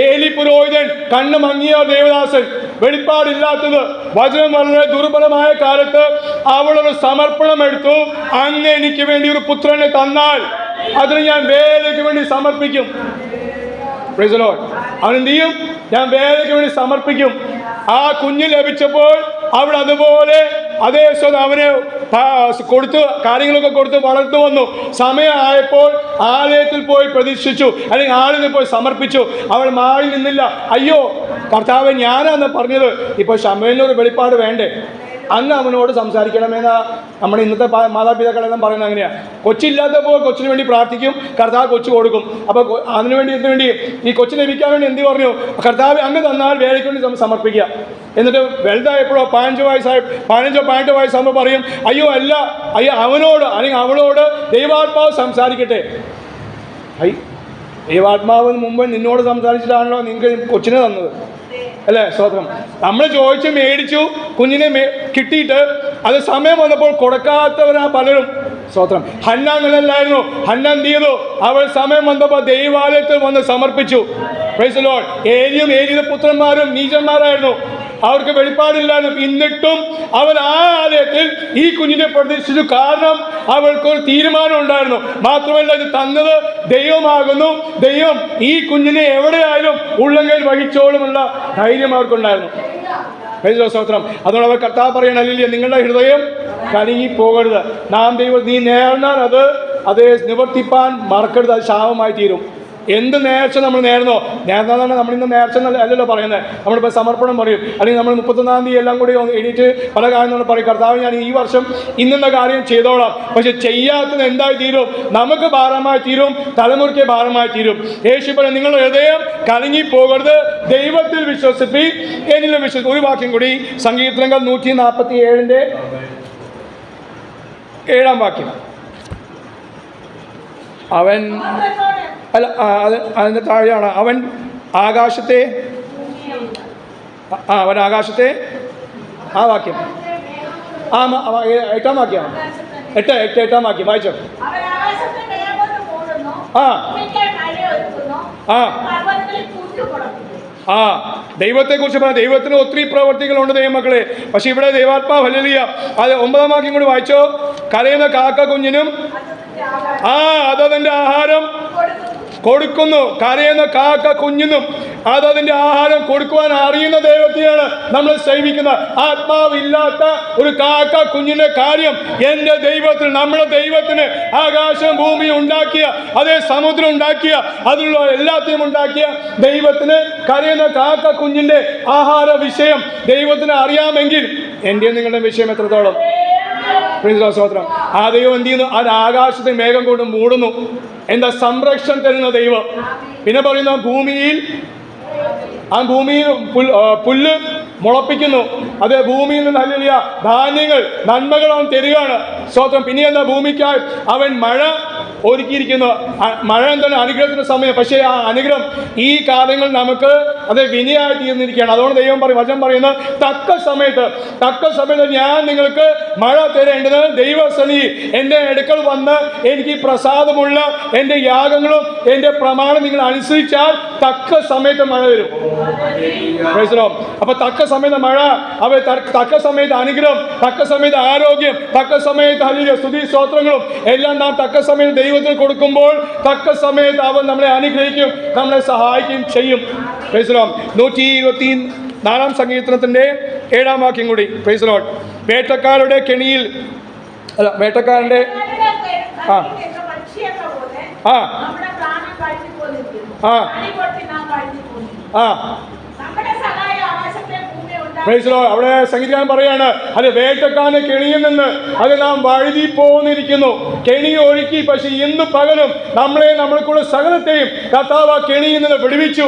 ഏലി പുരോഹിതൻ കണ്ണ് മങ്ങിയ ദേവദാസൻ, വെളിപ്പാടില്ലാത്തത്, വചനം വളരെ ദുർബലമായ കാലത്ത് അവളൊരു സമർപ്പണം എടുത്തു. അങ്ങ് എനിക്ക് വേണ്ടി ഒരു പുത്രനെ തന്നാൽ അതിന് ഞാൻ വേലയ്ക്ക് വേണ്ടി സമർപ്പിക്കും. Praise the Lord. അവൻ എന്ത് ചെയ്യും? ഞാൻ വേലയ്ക്ക് വേണ്ടി സമർപ്പിക്കും. ആ കുഞ്ഞ് ലഭിച്ചപ്പോൾ അവൾ അതുപോലെ അവനെ കൊടുത്ത് കാര്യങ്ങളൊക്കെ കൊടുത്ത് വളർന്നു വന്നു. സമയമായപ്പോൾ ആലയത്തിൽ പോയി പ്രതീക്ഷിച്ചു, അല്ലെങ്കിൽ ആളിൽ പോയി സമർപ്പിച്ചു. അവൾ മാറി നിന്നില്ല. അയ്യോ കർത്താവ് ഞാനാന്ന് പറഞ്ഞത്. ഇപ്പോൾ ശമൂവേലിനൊരു വെളിപ്പാട് വേണ്ടേ? അന്ന് അവനോട് സംസാരിക്കണമെന്ന് നമ്മുടെ ഇന്നത്തെ മാതാപിതാക്കളെല്ലാം പറയുന്നത് അങ്ങനെയാണ്. കൊച്ചില്ലാത്തപ്പോൾ കൊച്ചിന് വേണ്ടി പ്രാർത്ഥിക്കും, കർത്താവ് കൊച്ചു കൊടുക്കും. അപ്പോൾ അതിനുവേണ്ടി ഈ കൊച്ചു ലഭിക്കാൻ വേണ്ടി എന്ത് പറഞ്ഞു? കർത്താവ് അങ്ങ് തന്നാൽ വേലയ്ക്ക് വേണ്ടി സമർപ്പിക്കുക. എന്നിട്ട് വലുതായപ്പോഴോ 15-18 വയസ്സാകുമ്പോൾ പറയും, അയ്യോ അവനോട് അല്ലെങ്കിൽ അവളോട് ദൈവാത്മാവ് സംസാരിക്കട്ടെ. ദൈവാത്മാവിന് മുമ്പ് നിന്നോട് സംസാരിച്ചിട്ടാണല്ലോ നിങ്ങൾക്ക് കൊച്ചിനെ തന്നത്, അല്ലേ? സ്തോത്രം. നമ്മൾ ചോദിച്ച് മേടിച്ചു, കുഞ്ഞിനെ കിട്ടിയിട്ട് അത് സമയം വന്നപ്പോൾ കൊടുക്കാത്തവരാ പലരും. സ്തോത്രം. ഹന്ന അങ്ങനെയല്ലായിരുന്നു. ഹന്ന എന്ത് ചെയ്തു? അവൾ സമയം വന്നപ്പോൾ ദൈവാലയത്തിൽ വന്ന് സമർപ്പിച്ചു. Praise the Lord. ഏലിയുടെ പുത്രന്മാരും നീചന്മാരായിരുന്നു, അവർക്ക് വെളിപ്പാടില്ലായിരുന്നു. എന്നിട്ടും അവൾ ആ ആലയത്തിൽ ഈ കുഞ്ഞിനെ പ്രതീക്ഷിച്ചു. കാരണം അവൾക്കൊരു തീരുമാനം ഉണ്ടായിരുന്നു. മാത്രമല്ല, ഇത് തന്നത് ദൈവമാകുന്നു, ദൈവം ഈ കുഞ്ഞിനെ എവിടെയായാലും ഉള്ളങ്കയിൽ വഹിച്ചോളുമുള്ള ധൈര്യം അവർക്കുണ്ടായിരുന്നു. സ്തോത്രം. അതുകൊണ്ട് അവർ കർത്താവ് പറയണല്ലേ, നിങ്ങളുടെ ഹൃദയം കലങ്ങി പോകരുത്. നീ നേർന്നാൽ അത് നിവർത്തിപ്പാൻ മറക്കരുത്, അത് ശാപമായി തീരും. എന്ത് നേർച്ച നമ്മൾ നേർന്നോ, നേർന്നതാണ് നമ്മളിന്ന് നേർച്ച അല്ലല്ലോ പറയുന്നത്. നമ്മളിപ്പോൾ സമർപ്പണം പറയും, അല്ലെങ്കിൽ നമ്മൾ 31-ാം തീയതി എല്ലാം കൂടി എണീറ്റ് പല കാര്യങ്ങളും പറയും, കർത്താവ് ഞാൻ ഈ വർഷം ഇന്ന കാര്യം ചെയ്തോളാം. പക്ഷെ ചെയ്യാത്തത് എന്തായി തീരും? നമുക്ക് ഭാരമായി തീരും, തലമുറയ്ക്ക് ഭാരമായി തീരും. യേശു പറയും, നിങ്ങളുടെ ഹൃദയം കലങ്ങിപ്പോകരുത്, ദൈവത്തിൽ വിശ്വസിപ്പി, എന്നിലും വിശ്വസിക്കും. ഒരു വാക്യം കൂടി, സങ്കീർത്തനങ്ങൾ 147-ന്റെ 7-ാം വാക്യം. അതിൻ്റെ താഴെയാണ്, അവൻ ആകാശത്തെ ആ വാക്യം 8-ാം വാക്യമാണ്. 8-ാം വാക്യം വായിച്ചോ. ദൈവത്തെക്കുറിച്ച് പറയാം. ദൈവത്തിന് ഒത്തിരി പ്രവർത്തികളുണ്ട് ദൈവമക്കളെ. പക്ഷെ ഇവിടെ ദൈവാത്മാവ് ഹല്ലേലൂയ. അത് 9-ാം വാക്യം കൂടി വായിച്ചോ. കരയുന്ന കാക്ക കുഞ്ഞിനും അതതിൻ്റെ ആഹാരം കൊടുക്കുന്നു. കരയുന്ന കാക്ക കുഞ്ഞിനും അതതിൻ്റെ ആഹാരം കൊടുക്കുവാൻ അറിയുന്ന ദൈവത്തെയാണ് നമ്മൾ സേവിക്കുന്നത്. ആത്മാവില്ലാത്ത ഒരു കാക്ക കുഞ്ഞിൻ്റെ കാര്യം എൻ്റെ ദൈവത്തിന്, നമ്മുടെ ദൈവത്തിന് ആകാശം ഭൂമി ഉണ്ടാക്കിയ, അതേ സമുദ്രം ഉണ്ടാക്കിയ, അതിലുള്ള എല്ലാത്തെയും ഉണ്ടാക്കിയ ദൈവത്തിന് കരയുന്ന കാക്ക കുഞ്ഞിൻ്റെ ആഹാര വിഷയം ദൈവത്തിന് അറിയാമെങ്കിൽ എൻ്റെ നിങ്ങളുടെ വിഷയം എത്രത്തോളം? സ്തോത്രം. ആ ദൈവം എന്ത് ചെയ്യുന്നു? അത് ആകാശത്തെ മേഘം കൊണ്ട് മൂടുന്നു. എന്താ? സംരക്ഷണം തരുന്ന ദൈവം. പിന്നെ പറയുന്ന ഭൂമിയിൽ പുല്ല് മുളപ്പിക്കുന്നു. അത് ഭൂമിയിൽ നിന്ന് ഹല്ലേലൂയ ധാന്യങ്ങൾ നന്മകൾ അവൻ തരികയാണ്. സ്തോത്രം. പിന്നെ എന്താ? ഭൂമിക്കായി അവൻ മഴ ഒരുക്കിയിരിക്കുന്നു. മഴ എന്താണ്? അനുഗ്രഹത്തിന്റെ സമയം. പക്ഷേ ആ അനുഗ്രഹം ഈ കാര്യങ്ങൾ നമുക്ക് അത് വിനയായി തീർന്നിരിക്കുകയാണ്. അതുകൊണ്ട് ദൈവം വചനം പറയുന്നത്, തക്ക സമയത്ത് ഞാൻ നിങ്ങൾക്ക് മഴ തരേണ്ടത് ദൈവസനി എൻ്റെ അടുക്കൽ വന്ന് എനിക്ക് പ്രസാദമുള്ള എൻ്റെ യാഗങ്ങളും എൻ്റെ പ്രമാണം നിങ്ങൾ അനുസരിച്ചാൽ തക്ക സമയത്ത് മഴ വരും. അപ്പൊ തക്ക സമയത്ത് മഴ, തക്ക സമയത്ത് അനുഗ്രഹം, തക്ക സമയത്ത് ആരോഗ്യം, തക്ക സമയത്ത് ഹല്ലേലൂയ സ്തുതി സ്തോത്രങ്ങളും എല്ലാം നാം തക്ക സമയത്ത് ദൈവത്തിന് കൊടുക്കുമ്പോൾ തക്ക സമയത്ത് അവൻ നമ്മളെ അനുഗ്രഹിക്കും, നമ്മളെ സഹായിക്കുകയും ചെയ്യും. 124-ാം സങ്കീർത്തനത്തിന്റെ 7-ാം വാക്യം കൂടി. Praise the Lord. വേട്ടക്കാരുടെ കെണിയിൽ വേട്ടക്കാരന്റെ അവിടെ സംഗീതകാരൻ പറയാണ്, അത് വേട്ടക്കാരന്റെ കെണിയിൽ നിന്ന് അത് നാം വഴുതി പോന്നിരിക്കുന്നു. കെണി ഒഴുക്കി. പക്ഷെ ഇന്ന് പകലും നമ്മൾക്കുള്ള സകലത്തെയും കർത്താവ് ആ കെണിയിൽ നിന്ന് വിടുവിച്ചു.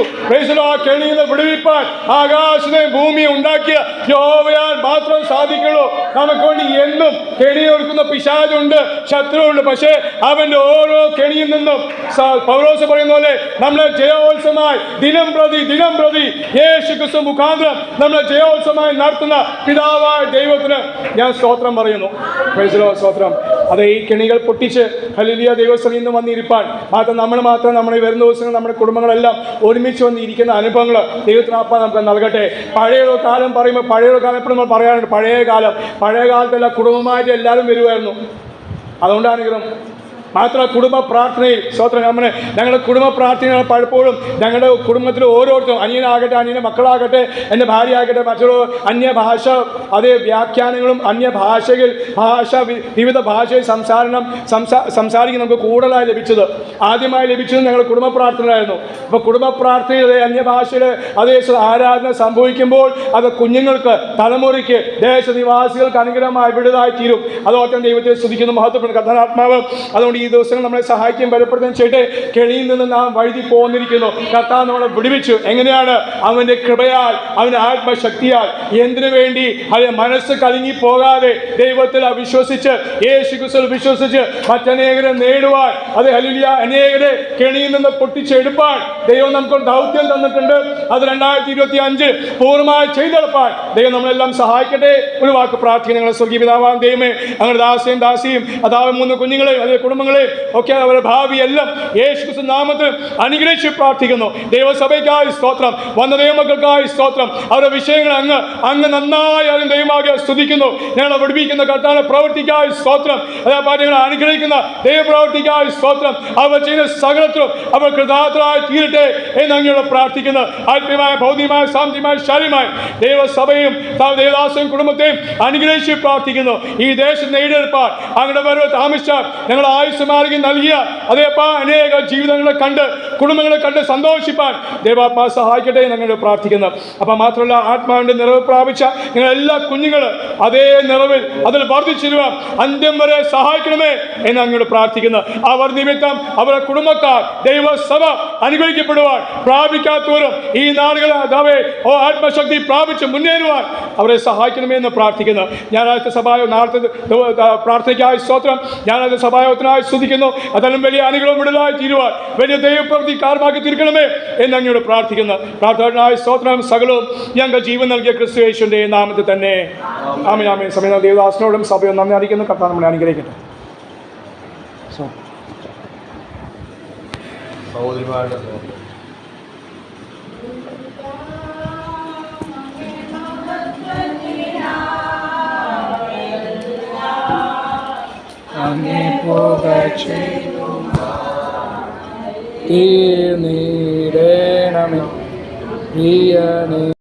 ആ കെണിയിൽ നിന്ന് വിടുവിപ്പാൻ ആകാശത്തെയും ഭൂമിയെ ഉണ്ടാക്കിയ യഹോവയാൽ മാത്രം സാധിക്കുള്ളൂ. നമുക്ക് വേണ്ടി എന്നും കെണി ഒരുക്കുന്ന പിശാചുണ്ട്, ശത്രുവുണ്ട്. പക്ഷേ അവന്റെ ഓരോ കെണിയിൽ നിന്നും പൗലോസ് പറയുന്ന പോലെ നമ്മളെ ജയോത്സവമായി ദിനം പ്രതി യേശു ക്രിസ്തു മുഖാന്തരം നമ്മളെ ജയോത്സവമായി നടത്തുന്ന പിതാവായ ദൈവത്തിന് ഞാൻ സ്തോത്രം പറയുന്നു. സ്തോത്രം. അത് ഈ കെണികൾ പൊട്ടിച്ച് ഹല്ലേലൂയ ദൈവസഭയിൽ നിന്ന് വന്നിരിപ്പാൻ നമ്മൾ നമ്മുടെ വരുന്ന ദിവസങ്ങൾ നമ്മുടെ കുടുംബങ്ങളെല്ലാം ഒരുമിച്ച് വന്നിരിക്കുന്ന അനുഭവങ്ങൾ ദൈവത്തിന് അപ്പ നമുക്ക് നൽകട്ടെ. പഴയ കാലം പറയുമ്പോൾ എപ്പോഴും നമ്മൾ പറയാറുണ്ട്, പഴയ കാലത്തെല്ലാം കുടുംബമായിട്ട് എല്ലാവരും വരുമായിരുന്നു. അതുകൊണ്ട് അനുഗ്രഹം. മാത്രമല്ല കുടുംബ പ്രാർത്ഥനയിൽ സ്തോത്രം ഞങ്ങളുടെ കുടുംബ പ്രാർത്ഥന പലപ്പോഴും ഞങ്ങളുടെ കുടുംബത്തിൽ ഓരോരുത്തരും അനിയനാകട്ടെ, അനിയൻ്റെ മക്കളാകട്ടെ, എൻ്റെ ഭാര്യ ആകട്ടെ, മറ്റുള്ള അന്യഭാഷ അതേ വ്യാഖ്യാനങ്ങളും അന്യഭാഷകൾ വിവിധ ഭാഷയിൽ സംസാരിക്കാൻ നമുക്ക് കൂടുതലായി ലഭിച്ചത്, ആദ്യമായി ലഭിച്ചത് ഞങ്ങളുടെ കുടുംബ പ്രാർത്ഥനയായിരുന്നു. അപ്പോൾ കുടുംബ പ്രാർത്ഥനയിൽ അന്യഭാഷയിൽ അതേ ആരാധന സംഭവിക്കുമ്പോൾ അത് കുഞ്ഞുങ്ങൾക്ക്, തലമുറയ്ക്ക്, ദേശനിവാസികൾക്ക് അനുഗ്രഹമായി വിടുതലായി തീരും. അതോടൊപ്പം ദൈവത്തെ സ്തുതിക്കുന്നു, മഹത്വപ്പെടുന്ന കർത്താവാത്മാവ്. അതുകൊണ്ട് ഈ ദിവസങ്ങൾ നമ്മളെ സഹായിക്കുകയും ബലപ്പെടുത്തുകയും ചെയ്തിട്ട് കെണിയിൽ നിന്ന് നാം വഴുതി പോന്നിരിക്കുന്നു. കർത്താവ് നമ്മളെ വിടുവിച്ചു. എങ്ങനെയാണ്? അവൻ്റെ കൃപയാൽ, അവൻ്റെ ആത്മശക്തിയാൽ. എന്തിനു വേണ്ടി? അത് മനസ്സ് കലങ്ങി പോകാതെ ദൈവത്തിൽ വിശ്വസിച്ച്, യേശു ക്രിസ്തുവിൽ വിശ്വസിച്ച് മറ്റനേകരെ നേടുവാൻ, അത് ഹല്ലേലൂയ, അനേകരെ കെണിയിൽ നിന്ന് പൊട്ടിച്ചെടുപ്പാൻ ദൈവം നമുക്ക് ദൗത്യം തന്നിട്ടുണ്ട്. അത് 2025 പൂർണ്ണമായി ചെയ്തെടുപ്പാൻ ദൈവം നമ്മളെല്ലാം സഹായിക്കട്ടെ. ഒരു വാക്ക് പ്രാർത്ഥിക്കുന്ന ഞങ്ങളുടെ സ്വർഗീയ പിതാവാം ദൈവമേ, അങ്ങനെ ദാസിയും ദാസിയും അതാവ് 3 കുഞ്ഞുങ്ങളെയും അതേ കുടുംബങ്ങളെയും ഒക്കെ അവരുടെ ഭാവിയെല്ലാം യേശു ക്രിസ്തു നാമത്തിൽ അനുഗ്രഹിച്ച് പ്രാർത്ഥിക്കുന്നു. ദൈവസഭയ്ക്കായി സ്തോത്രം, വന്ന ദൈവമക്കൾക്കായി സ്തോത്രം. അവരുടെ വിഷയങ്ങൾ അങ്ങ് നന്നായി അതിന് ദൈവമാകെ സ്തുതിക്കുന്നു. ഞങ്ങളെ വിടുവിക്കുന്ന കർത്താവിന്റെ പ്രവൃത്തിക്കായി സ്തോത്രം. അതേപോലെ ഞങ്ങളെ അനുഗ്രഹിക്കുന്ന ദൈവപ്രവൃത്തിക്കായി സ്തോത്രം. അവർ ചെയ്യുന്ന സകലത്തിലും അവർ കൃതാർത്ഥരായി തീരട്ടെ എന്ന് അങ്ങയോട് പ്രാർത്ഥിക്കുന്നു. ആത്മീയമായ, ഭൗതികമായ, സാമ്പത്തികമായ, ശാരീരികമായ ദൈവസഭയും ദേവദാസയും കുടുംബത്തെയും അനുഗ്രഹിച്ച് പ്രാർത്ഥിക്കുന്നു. ഈ ദേശം നേടിയെടുപ്പാൻ അങ്ങയുടെ വരവ് താമസിച്ചാൽ ഞങ്ങൾ ആയുസ്സുമാർഗം നൽകിയ അതേപ്പാ അനേക ജീവിതങ്ങളെ കണ്ട്, കുടുംബങ്ങളെ കണ്ട് സന്തോഷിപ്പാൻ ദൈവാത്മാ സഹായിക്കട്ടെ എന്ന് അങ്ങോട്ട് പ്രാർത്ഥിക്കുന്നു. അപ്പം മാത്രമല്ല, ആത്മാവിൻ്റെ നിറവ് പ്രാപിച്ച നിങ്ങളെല്ലാ കുഞ്ഞുങ്ങൾ അതേ നിറവിൽ അതിൽ വർദ്ധിച്ചിരുവാൻ അന്ത്യം വരെ സഹായിക്കണമേ എന്ന് അങ്ങോട്ട് പ്രാർത്ഥിക്കുന്നു. അവർ നിമിത്തം അവരുടെ കുടുംബക്കാർ, ദൈവസഭ അനുഗ്രഹിക്കപ്പെടുവാൻ, പ്രാപിക്കാത്തവരും ഈ നാടുകളെ ആത്മശക്തി പ്രാപിച്ച് മുന്നേറുവാൻ അവരെ സഹായിക്കണമേ എന്ന് പ്രാർത്ഥിക്കുന്നു. ഞായറാഴ്ച സഭായോ നാളത്തെ പ്രാർത്ഥനയ്ക്കായി സ്തോത്രം. ഞായറാഴ്ച സഭായോഗത്തിനായി സ്തുതിക്കുന്നു. അതെല്ലാം വലിയ അനുഗ്രഹം വിടലായി തീരുവാൻ, വലിയ ദൈവപ്രവൃത്തി കാരണമാക്കി തീർക്കണമേ എന്ന് അങ്ങോട്ട് പ്രാർത്ഥിക്കുന്നു. പ്രാർത്ഥനയായി സ്തോത്രം. സകലവും ഞങ്ങൾ ജീവൻ നൽകിയ ക്രിസ്തു യേശുവിൻ്റെ നാമത്തിൽ തന്നെ ആമേൻ. ആമേൻ. സമയം ദേവദാസനോടും സഭയും നന്ദി അറിയിക്കുന്നു. കർത്താവ് നമ്മളെ അനുഗ്രഹിക്കട്ടെ. സഹോദരിമാരുടെ തീർന്നിടേണമേ പ്രിയനേ.